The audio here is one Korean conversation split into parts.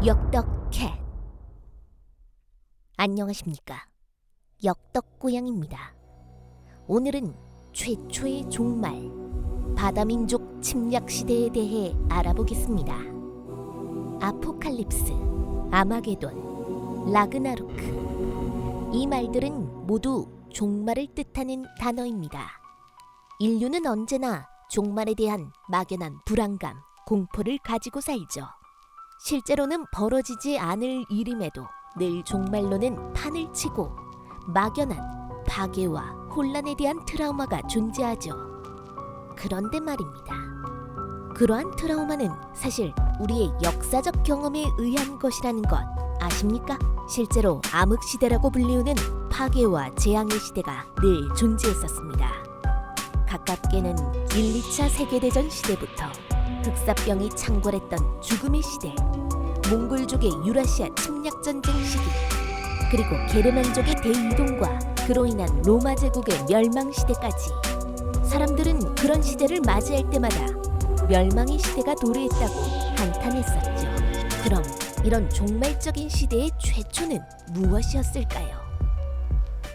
역덕캣. 안녕하십니까, 역덕고양입니다. 오늘은 최초의 종말, 바다민족 침략 시대에 대해 알아보겠습니다. 아포칼립스, 아마게돈, 라그나로크, 이 말들은 모두 종말을 뜻하는 단어입니다. 인류는 언제나 종말에 대한 막연한 불안감, 공포를 가지고 살죠. 실제로는 벌어지지 않을 일임에도 늘 종말로는 판을 치고 막연한 파괴와 혼란에 대한 트라우마가 존재하죠. 그런데 말입니다, 그러한 트라우마는 사실 우리의 역사적 경험에 의한 것이라는 것 아십니까? 실제로 암흑시대라고 불리우는 파괴와 재앙의 시대가 늘 존재했었습니다. 가깝게는 1, 2차 세계대전 시대부터 흑사병이 창궐했던 죽음의 시대, 몽골족의 유라시아 침략전쟁 시기, 그리고 게르만족의 대이동과 그로 인한 로마 제국의 멸망 시대까지, 사람들은 그런 시대를 맞이할 때마다 멸망의 시대가 도래했다고 한탄했었죠. 그럼 이런 종말적인 시대의 최초는 무엇이었을까요?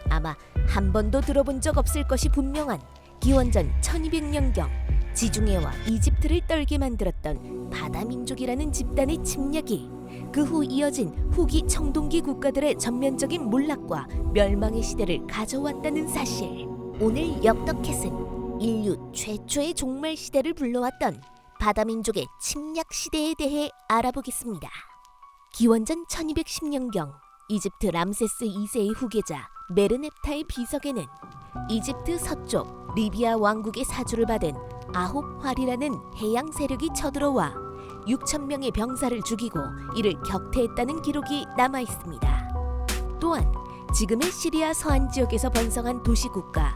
아마 한 번도 들어본 적 없을 것이 분명한 기원전 1200년경 지중해와 이집트를 떨게 만들었던 바다민족이라는 집단의 침략이 그 후 이어진 후기 청동기 국가들의 전면적인 몰락과 멸망의 시대를 가져왔다는 사실. 오늘 역덕캣은 인류 최초의 종말 시대를 불러왔던 바다민족의 침략 시대에 대해 알아보겠습니다. 기원전 1210년경 이집트 람세스 2세의 후계자 메르넵타의 비석에는 이집트 서쪽 리비아 왕국의 사주를 받은 아홉활이라는 해양 세력이 쳐들어와 6,000명의 병사를 죽이고 이를 격퇴했다는 기록이 남아 있습니다. 또한 지금의 시리아 서안 지역에서 번성한 도시국가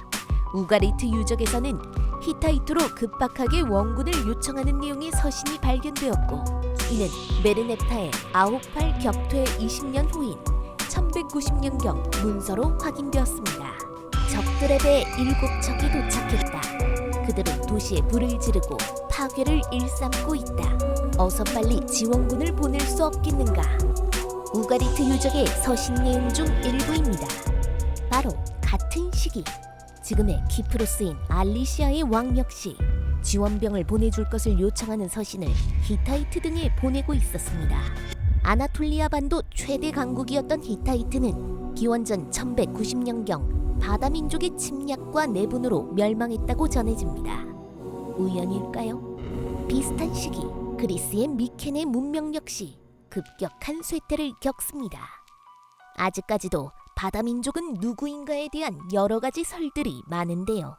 우가리트 유적에서는 히타이트로 급박하게 원군을 요청하는 내용의 서신이 발견되었고, 이는 메르넵타의 아홉활 격퇴 20년 후인 1190년경 문서로 확인되었습니다. 적들에 대해 7척이 도착했다. 그들은 도시에 불을 지르고 파괴를 일삼고 있다. 어서 빨리 지원군을 보낼 수 없겠는가? 우가리트 유적의 서신 내용 중 일부입니다. 바로 같은 시기 지금의 키프로스인 알리시아의 왕 역시 지원병을 보내줄 것을 요청하는 서신을 히타이트 등에 보내고 있었습니다. 아나톨리아 반도 최대 강국이었던 히타이트는 기원전 1190년경 바다민족의 침략과 내분으로 멸망했다고 전해집니다. 우연일까요? 비슷한 시기 그리스의 미케네 문명 역시 급격한 쇠퇴를 겪습니다. 아직까지도 바다민족은 누구인가에 대한 여러 가지 설들이 많은데요.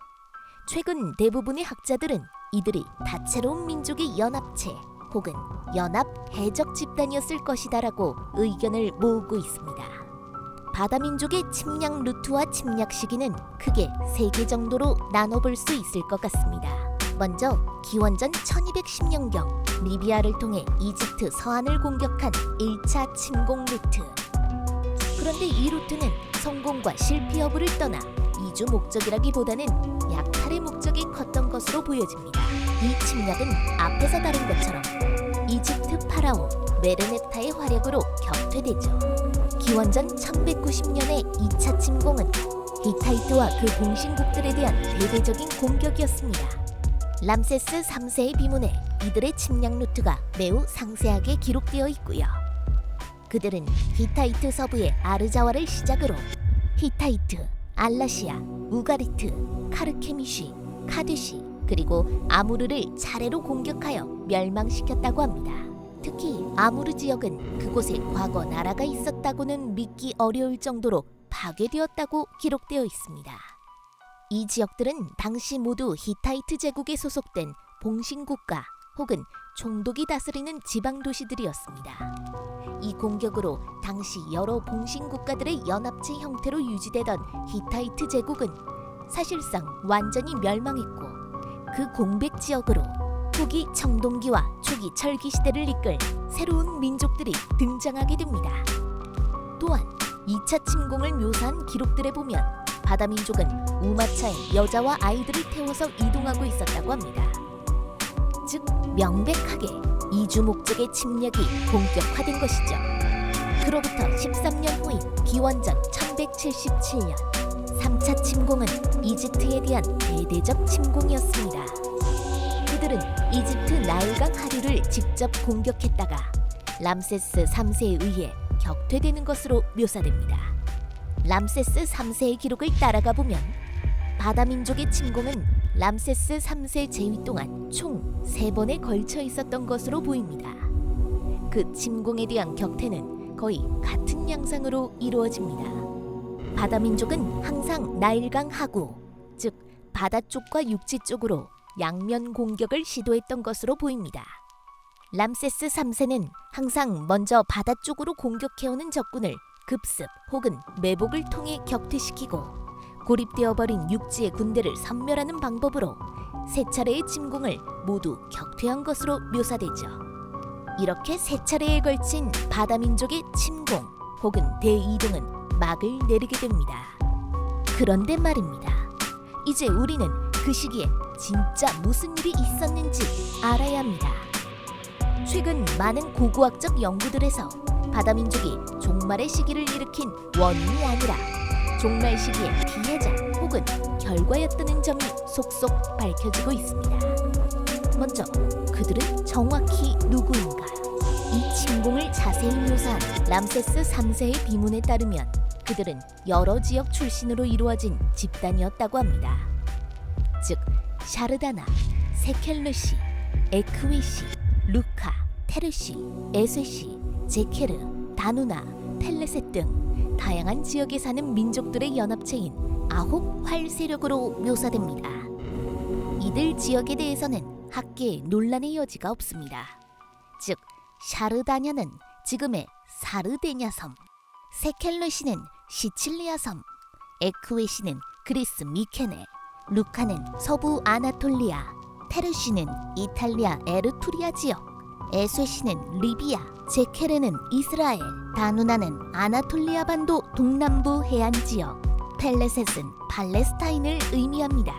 최근 대부분의 학자들은 이들이 다채로운 민족의 연합체 혹은 연합 해적 집단이었을 것이다라고 의견을 모으고 있습니다. 바다민족의 침략 루트와 침략 시기는 크게 3개 정도로 나눠볼 수 있을 것 같습니다. 먼저 기원전 1210년경 리비아를 통해 이집트 서안을 공격한 1차 침공 루트. 그런데 이 루트는 성공과 실패 여부를 떠나 이주 목적이라기보다는 약탈의 목적이 컸던 것으로 보여집니다. 이 침략은 앞에서 다룬 것처럼 이집트 파라오 메르넵타의 활약으로 격퇴되죠. 기원전 1190년의 2차 침공은 히타이트와 그 동신국들에 대한 대대적인 공격이었습니다. 람세스 3세의 비문에 이들의 침략 루트가 매우 상세하게 기록되어 있고요. 그들은 히타이트 서부의 아르자와를 시작으로 히타이트, 알라시아, 우가리트, 카르케미시, 카드시, 그리고 아무르를 차례로 공격하여 멸망시켰다고 합니다. 특히 아무르 지역은 그곳에 과거 나라가 있었다고는 믿기 어려울 정도로 파괴되었다고 기록되어 있습니다. 이 지역들은 당시 모두 히타이트 제국에 소속된 봉신국가 혹은 총독이 다스리는 지방 도시들이었습니다. 이 공격으로 당시 여러 봉신국가들의 연합체 형태로 유지되던 히타이트 제국은 사실상 완전히 멸망했고, 그 공백 지역으로 후기 청동기와 초기 철기 시대를 이끌 새로운 민족들이 등장하게 됩니다. 또한 2차 침공을 묘사한 기록들에 보면 바다민족은 우마차에 여자와 아이들을 태워서 이동하고 있었다고 합니다. 즉 명백하게 이주 목적의 침략이 본격화된 것이죠. 그로부터 13년 후인 기원전 1177년 3차 침공은 이집트에 대한 대대적 침공이었습니다. 그들은 이집트 나일강 하류를 직접 공격했다가 람세스 3세에 의해 격퇴되는 것으로 묘사됩니다. 람세스 3세의 기록을 따라가 보면 바다민족의 침공은 람세스 3세 재위 동안 총 3번에 걸쳐 있었던 것으로 보입니다. 그 침공에 대한 격퇴는 거의 같은 양상으로 이루어집니다. 바다민족은 항상 나일강 하구, 즉 바다 쪽과 육지 쪽으로 양면 공격을 시도했던 것으로 보입니다. 람세스 3세는 항상 먼저 바다 쪽으로 공격해오는 적군을 급습 혹은 매복을 통해 격퇴시키고 고립되어 버린 육지의 군대를 섬멸하는 방법으로 세 차례의 침공을 모두 격퇴한 것으로 묘사되죠. 이렇게 세 차례에 걸친 바다민족의 침공 혹은 대이동은 막을 내리게 됩니다. 그런데 말입니다. 이제 우리는 그 시기에 진짜 무슨 일이 있었는지 알아야 합니다. 최근 많은 고고학적 연구들에서 바다민족이 종말의 시기를 일으킨 원인이 아니라 종말 시기의 피해자 혹은 결과였다는 점이 속속 밝혀지고 있습니다. 먼저 그들은 정확히 누구인가? 이 침공을 자세히 묘사한 람세스 3세의 비문에 따르면 그들은 여러 지역 출신으로 이루어진 집단이었다고 합니다. 즉 샤르다나, 세켈르시, 에크위시, 루카, 테르시, 에세시, 제케르, 다누나, 펠레셋 등 다양한 지역에 사는 민족들의 연합체인 9활 세력으로 묘사됩니다. 이들 지역에 대해서는 학계에 논란의 여지가 없습니다. 즉 샤르다냐는 지금의 사르데냐 섬, 세켈르시는 시칠리아 섬, 에크웨시는 그리스 미케네, 루카는 서부 아나톨리아, 테르시는 이탈리아 에르투리아 지역, 에쇠시는 리비아, 제케르는 이스라엘, 다누나는 아나톨리아 반도 동남부 해안 지역, 펠레셋은 팔레스타인을 의미합니다.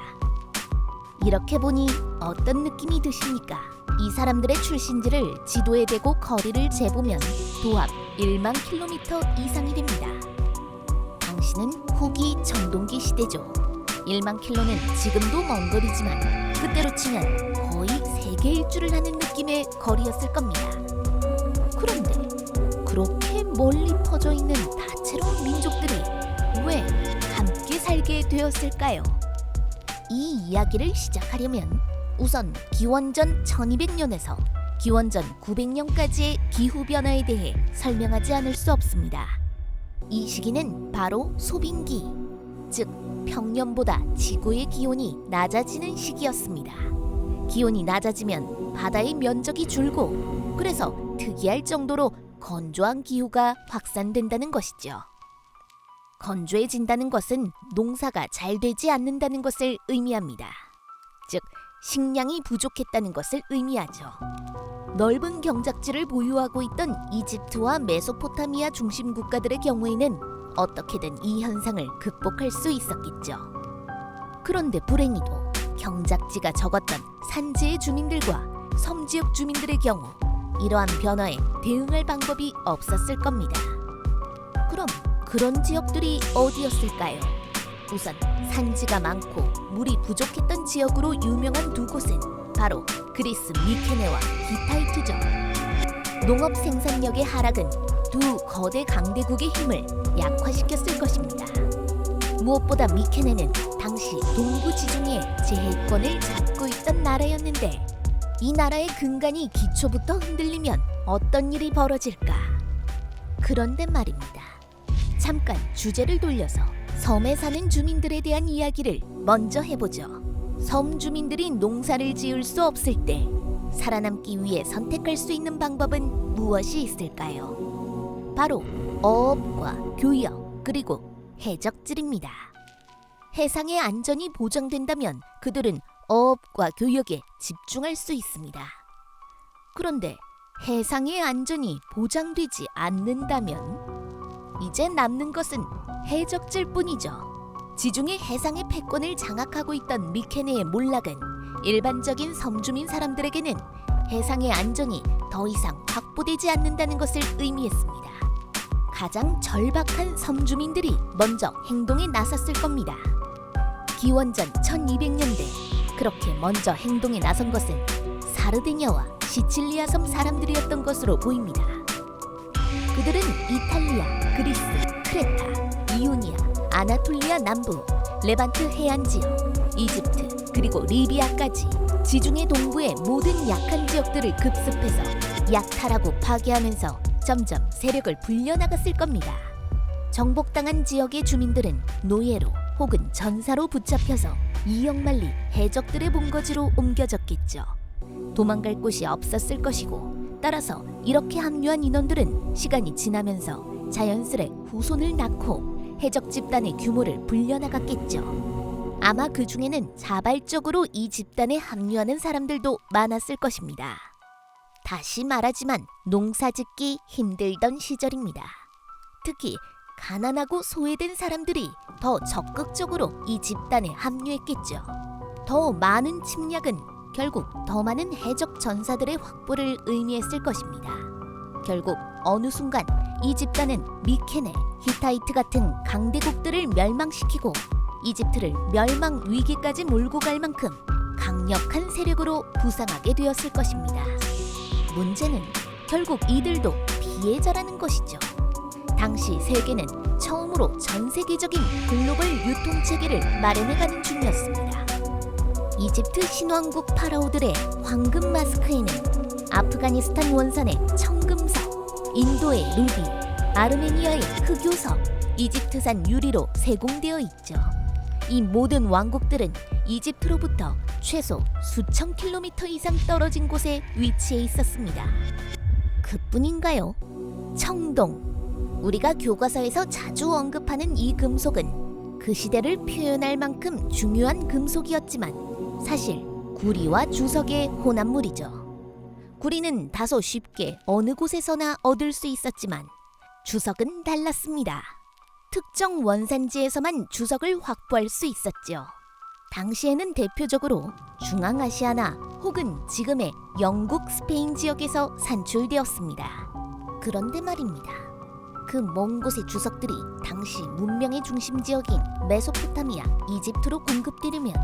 이렇게 보니 어떤 느낌이 드십니까? 이 사람들의 출신지를 지도에 대고 거리를 재보면 도합 1만 킬로미터 이상이 됩니다. 당시는 후기 청동기 시대죠. 1만 킬로는 지금도 먼 거리지만 그때로 치면 거의 세계 일주를 하는 느낌의 거리였을 겁니다. 그런데 그렇게 멀리 퍼져 있는 다채로운 민족들이 왜 함께 살게 되었을까요? 이 이야기를 시작하려면 우선 기원전 1200년에서 기원전 900년까지의 기후변화에 대해 설명하지 않을 수 없습니다. 이 시기는 바로 소빙기, 즉 평년보다 지구의 기온이 낮아지는 시기였습니다. 기온이 낮아지면 바다의 면적이 줄고 그래서 특이할 정도로 건조한 기후가 확산된다는 것이죠. 건조해진다는 것은 농사가 잘 되지 않는다는 것을 의미합니다. 즉 식량이 부족했다는 것을 의미하죠. 넓은 경작지를 보유하고 있던 이집트와 메소포타미아 중심 국가들의 경우에는 어떻게든 이 현상을 극복할 수 있었겠죠. 그런데 불행히도 경작지가 적었던 산지의 주민들과 섬지역 주민들의 경우 이러한 변화에 대응할 방법이 없었을 겁니다. 그럼 그런 지역들이 어디였을까요? 우선 산지가 많고 물이 부족했던 지역으로 유명한 두 곳은 바로 그리스 미케네와 히타이트죠. 농업 생산력의 하락은 두 거대 강대국의 힘을 약화시켰을 것입니다. 무엇보다 미케네는 당시 동부 지중해 제해권을 잡고 있던 나라였는데 이 나라의 근간이 기초부터 흔들리면 어떤 일이 벌어질까? 그런데 말입니다. 잠깐 주제를 돌려서 섬에 사는 주민들에 대한 이야기를 먼저 해보죠. 섬 주민들이 농사를 지을 수 없을 때 살아남기 위해 선택할 수 있는 방법은 무엇이 있을까요? 바로 어업과 교역 그리고 해적질입니다. 해상의 안전이 보장된다면 그들은 어업과 교역에 집중할 수 있습니다. 그런데 해상의 안전이 보장되지 않는다면 이제 남는 것은 해적질뿐이죠. 지중해 해상의 패권을 장악하고 있던 미케네의 몰락은 일반적인 섬주민 사람들에게는 해상의 안정이 더 이상 확보되지 않는다는 것을 의미했습니다. 가장 절박한 섬주민들이 먼저 행동에 나섰을 겁니다. 기원전 1200년대 그렇게 먼저 행동에 나선 것은 사르디냐와 시칠리아 섬 사람들이었던 것으로 보입니다. 그들은 이탈리아, 그리스, 크레타, 이오니아, 아나톨리아 남부, 레반트 해안 지역, 이집트, 그리고 리비아까지 지중해 동부의 모든 약한 지역들을 급습해서 약탈하고 파괴하면서 점점 세력을 불려나갔을 겁니다. 정복당한 지역의 주민들은 노예로 혹은 전사로 붙잡혀서 이역만리 해적들의 본거지로 옮겨졌겠죠. 도망갈 곳이 없었을 것이고 따라서 이렇게 합류한 인원들은 시간이 지나면서 자연스레 후손을 낳고 해적 집단의 규모를 불려나갔겠죠. 아마 그 중에는 자발적으로 이 집단에 합류하는 사람들도 많았을 것입니다. 다시 말하지만 농사짓기 힘들던 시절입니다. 특히 가난하고 소외된 사람들이 더 적극적으로 이 집단에 합류했겠죠. 더 많은 침략은 결국 더 많은 해적 전사들의 확보를 의미했을 것입니다. 결국 어느 순간 이 집단은 미케네, 히타이트 같은 강대국들을 멸망시키고 이집트를 멸망 위기까지 몰고 갈 만큼 강력한 세력으로 부상하게 되었을 것입니다. 문제는 결국 이들도 피해자라는 것이죠. 당시 세계는 처음으로 전 세계적인 글로벌 유통체계를 마련해가는 중이었습니다. 이집트 신왕국 파라오들의 황금 마스크에는 아프가니스탄 원산의 청금석, 인도의 루비, 아르메니아의 흑요석, 이집트산 유리로 세공되어 있죠. 이 모든 왕국들은 이집트로부터 최소 수천 킬로미터 이상 떨어진 곳에 위치해 있었습니다. 그뿐인가요? 청동, 우리가 교과서에서 자주 언급하는 이 금속은 그 시대를 표현할 만큼 중요한 금속이었지만 사실 구리와 주석의 혼합물이죠. 구리는 다소 쉽게 어느 곳에서나 얻을 수 있었지만 주석은 달랐습니다. 특정 원산지에서만 주석을 확보할 수 있었죠. 당시에는 대표적으로 중앙아시아나 혹은 지금의 영국, 스페인 지역에서 산출되었습니다. 그런데 말입니다. 그 먼 곳의 주석들이 당시 문명의 중심 지역인 메소포타미아, 이집트로 공급되려면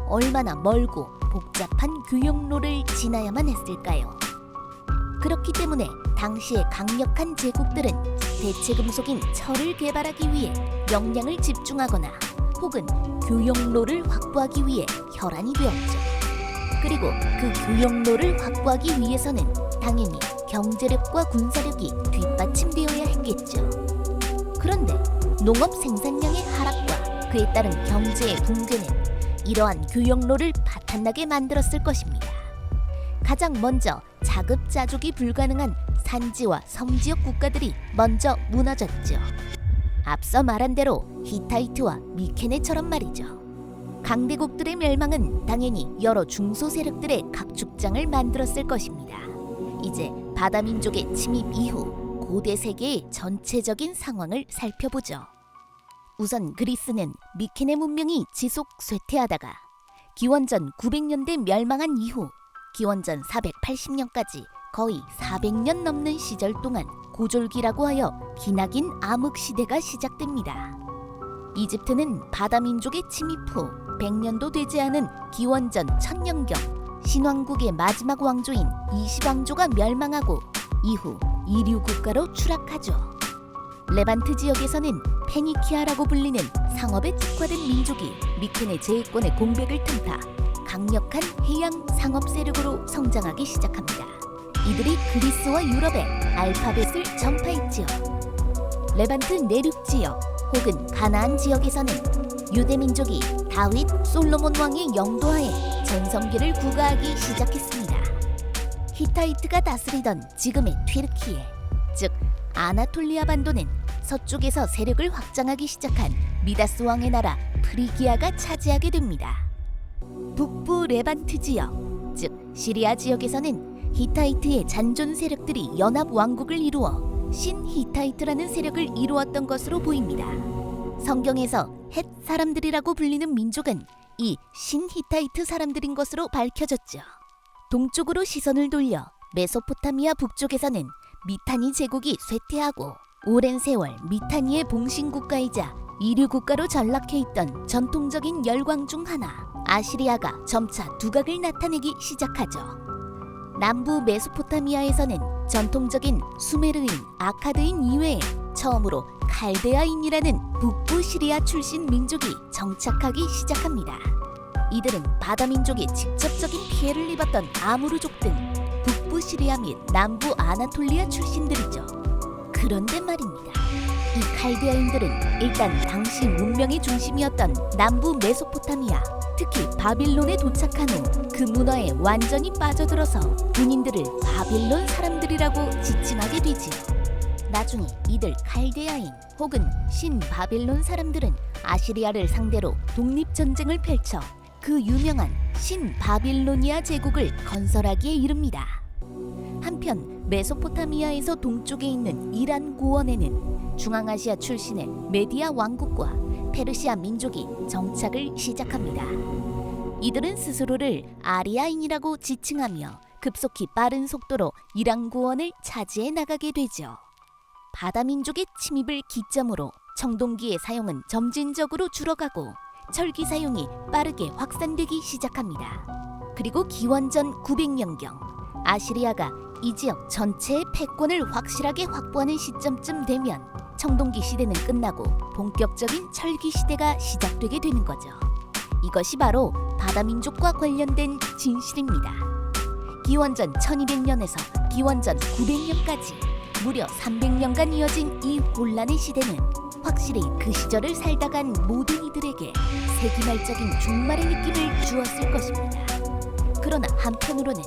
얼마나 멀고 복잡한 교역로를 지나야만 했을까요? 그렇기 때문에 당시의 강력한 제국들은 대체 금속인 철을 개발하기 위해 역량을 집중하거나 혹은 교역로를 확보하기 위해 혈안이 되었죠. 그리고 그 교역로를 확보하기 위해서는 당연히 경제력과 군사력이 뒷받침되어야 했겠죠. 그런데 농업 생산량의 하락과 그에 따른 경제의 붕괴는 이러한 교역로를 파탄나게 만들었을 것입니다. 가장 먼저 자급자족이 불가능한 산지와 섬지역 국가들이 먼저 무너졌죠. 앞서 말한 대로 히타이트와 미케네처럼 말이죠. 강대국들의 멸망은 당연히 여러 중소 세력들의 각축장을 만들었을 것입니다. 이제 바다민족의 침입 이후 고대 세계의 전체적인 상황을 살펴보죠. 우선 그리스는 미케네 문명이 지속 쇠퇴하다가 기원전 900년대 멸망한 이후 기원전 480년까지 거의 400년 넘는 시절 동안 고졸기라고 하여 기나긴 암흑시대가 시작됩니다. 이집트는 바다민족의 침입 후 100년도 되지 않은 기원전 1000년경 신왕국의 마지막 왕조인 이시왕조가 멸망하고 이후 이류 국가로 추락하죠. 레반트 지역에서는 페니키아라고 불리는 상업에 특화된 민족이 미케네 제해권의 공백을 틈타 강력한 해양 상업 세력으로 성장하기 시작합니다. 이들이 그리스와 유럽에 알파벳을 전파했지요. 레반트 내륙 지역 혹은 가나안 지역에서는 유대 민족이 다윗, 솔로몬 왕의 영도하에 전성기를 구가하기 시작했습니다. 히타이트가 다스리던 지금의 튀르키예, 즉 아나톨리아 반도는 서쪽에서 세력을 확장하기 시작한 미다스 왕의 나라 프리기아가 차지하게 됩니다. 북부 레반트 지역, 즉 시리아 지역에서는 히타이트의 잔존 세력들이 연합 왕국을 이루어 신히타이트라는 세력을 이루었던 것으로 보입니다. 성경에서 헷 사람들이라고 불리는 민족은 이 신히타이트 사람들인 것으로 밝혀졌죠. 동쪽으로 시선을 돌려 메소포타미아 북쪽에서는 미타니 제국이 쇠퇴하고 오랜 세월 미타니의 봉신 국가이자 이류 국가로 전락해 있던 전통적인 열광 중 하나, 아시리아가 점차 두각을 나타내기 시작하죠. 남부 메소포타미아에서는 전통적인 수메르인, 아카드인 이외에 처음으로 칼데아인이라는 북부 시리아 출신 민족이 정착하기 시작합니다. 이들은 바다 민족이 직접적인 피해를 입었던 아무르족 등 북부 시리아 및 남부 아나톨리아 출신들이죠. 그런데 말입니다. 이 칼데아인들은 일단 당시 문명의 중심이었던 남부 메소포타미아, 특히 바빌론에 도착한 후 그 문화에 완전히 빠져들어서 본인들을 바빌론 사람들이라고 지칭하게 되지요. 나중에 이들 칼데아인 혹은 신바빌론 사람들은 아시리아를 상대로 독립전쟁을 펼쳐 그 유명한 신바빌로니아 제국을 건설하기에 이릅니다. 한편 메소포타미아에서 동쪽에 있는 이란 고원에는 중앙아시아 출신의 메디아 왕국과 페르시아 민족이 정착을 시작합니다. 이들은 스스로를 아리아인이라고 지칭하며 급속히 빠른 속도로 이란 고원을 차지해 나가게 되죠. 바다 민족의 침입을 기점으로 청동기의 사용은 점진적으로 줄어가고 철기 사용이 빠르게 확산되기 시작합니다. 그리고 기원전 900년경 아시리아가 이 지역 전체의 패권을 확실하게 확보하는 시점쯤 되면 청동기 시대는 끝나고 본격적인 철기 시대가 시작되게 되는 거죠. 이것이 바로 바다 민족과 관련된 진실입니다. 기원전 1200년에서 기원전 900년까지 무려 300년간 이어진 이 혼란의 시대는 확실히 그 시절을 살다 간 모든 이들에게 세기말적인 종말의 느낌을 주었을 것입니다. 그러나 한편으로는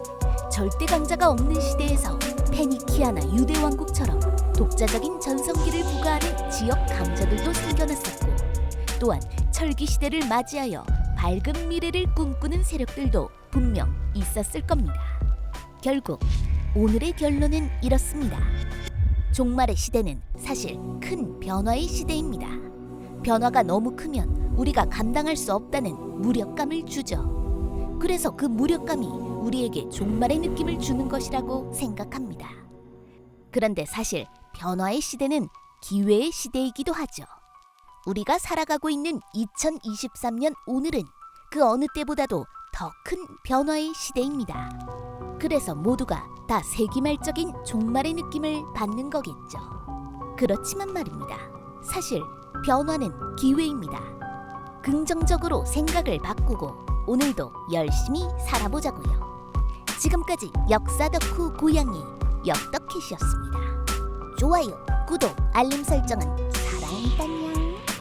절대 강자가 없는 시대에서 페니키아나 유대 왕국처럼 독자적인 전성기를 부과하는 지역 강자들도 생겨났었고, 또한 철기 시대를 맞이하여 밝은 미래를 꿈꾸는 세력들도 분명 있었을 겁니다. 결국 오늘의 결론은 이렇습니다. 종말의 시대는 사실 큰 변화의 시대입니다. 변화가 너무 크면 우리가 감당할 수 없다는 무력감을 주죠. 그래서 그 무력감이 우리에게 종말의 느낌을 주는 것이라고 생각합니다. 그런데 사실 변화의 시대는 기회의 시대이기도 하죠. 우리가 살아가고 있는 2023년 오늘은 그 어느 때보다도 더 큰 변화의 시대입니다. 그래서 모두가 다 세기말적인 종말의 느낌을 받는 거겠죠. 그렇지만 말입니다. 사실 변화는 기회입니다. 긍정적으로 생각을 바꾸고 오늘도 열심히 살아보자고요. 지금까지 역사 덕후 고양이 역덕캣이었습니다. 좋아요, 구독, 알림 설정은